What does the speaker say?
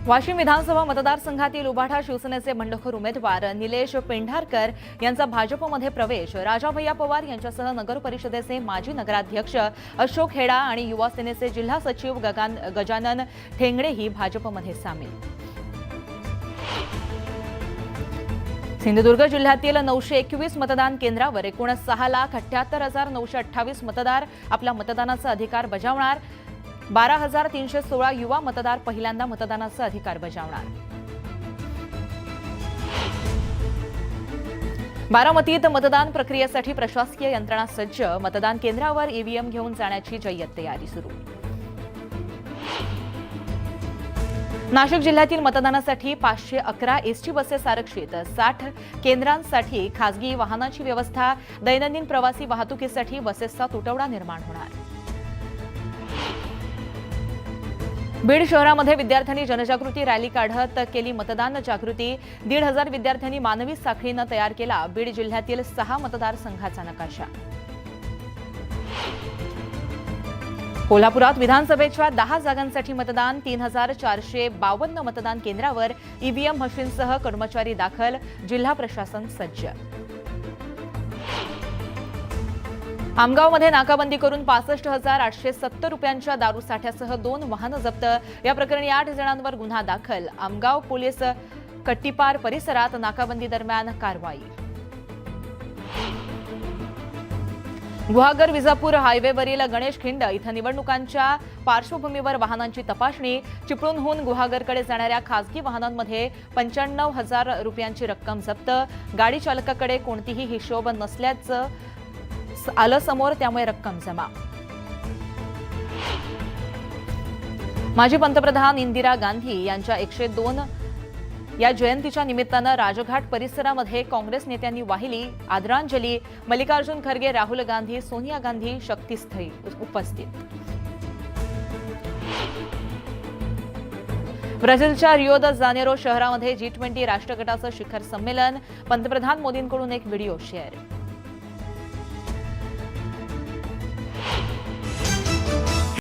वाशिम विधानसभा मतदारसंघातील उबाठा शिवसेनेचे बंडखोर उमेदवार निलेश पेंढारकर यांचा भाजपमध्ये प्रवेश, राजाभैया पवार यांच्यासह नगर परिषदेचे माजी नगराध्यक्ष अशोक हेडा आणि युवा सेनेचे जिल्हा सचिव गजानन ठेंगडेही भाजपमध्ये सामील। सिंधुदुर्ग जिल्ह्यातील 921 मतदान केंद्रावर एकूण 6,78,928 मतदार आपला मतदानाचा अधिकार बजावणार। 12,316 युवा मतदार पहिल्यांदा मतदानाचा अधिकार बजावणार। बारामतीत मतदान प्रक्रियेसाठी प्रशासकीय यंत्रणा सज्ज, मतदान केंद्रावर ईव्हीएम घेऊन जाण्याची जय्यत तयारी सुरू। नाशिक जिल्ह्यातील मतदानासाठी 511 एसटी बसेस आरक्षित, 60 केंद्रांसाठी खासगी वाहनाची व्यवस्था, दैनंदिन प्रवासी वाहतुकीसाठी बसेसचा तुटवडा निर्माण होणार। बीड शहरामध्ये विद्यार्थ्यांनी जनजागृती रॅली काढत केली मतदान जागृती। 1,500 विद्यार्थ्यांनी मानवी साखळीनं तयार केला बीड जिल्ह्यातील 6 मतदारसंघाचा नकाशा। कोल्हापुरात विधानसभेच्या 10 जागांसाठी मतदान, 3,452 मतदान केंद्रावर ईव्हीएम मशीनसह कर्मचारी दाखल, जिल्हा प्रशासन सज्ज। आमगावमध्ये नाकाबंदी करून 65,870 रुपयांच्या दारू साठ्यासह 2 वाहनं जप्त, या प्रकरणी 8 जणांवर गुन्हा दाखल। आमगाव पोलीस कट्टीपार परिसरात नाकाबंदी दरम्यान कारवाई। गुहागर विजापूर हायवेवरील गणेश खिंड इथं निवडणुकांच्या पार्श्वभूमीवर वाहनांची तपासणी, चिपळूणहून गुहागरकडे जाणाऱ्या खासगी वाहनांमध्ये 95,000 रुपयांची रक्कम जप्त, गाडी चालकाकडे कोणतीही हिशोब नसल्याचं आलं समोर, त्यामुळे रक्कम जमा। माजी पंतप्रधान इंदिरा गांधी यांच्या 102 या जयंतीच्या निमित्तानं राजघाट परिसरामध्ये काँग्रेस नेत्यांनी वाहिली आदरांजली। मल्लिकार्जुन खरगे, राहुल गांधी, सोनिया गांधी शक्तीस्थळी उपस्थित। ब्राझीलच्या रियो द जानेरो शहरामध्ये G20 राष्ट्रगटाचं शिखर संमेलन, पंतप्रधान मोदींकडून एक व्हिडिओ शेअर।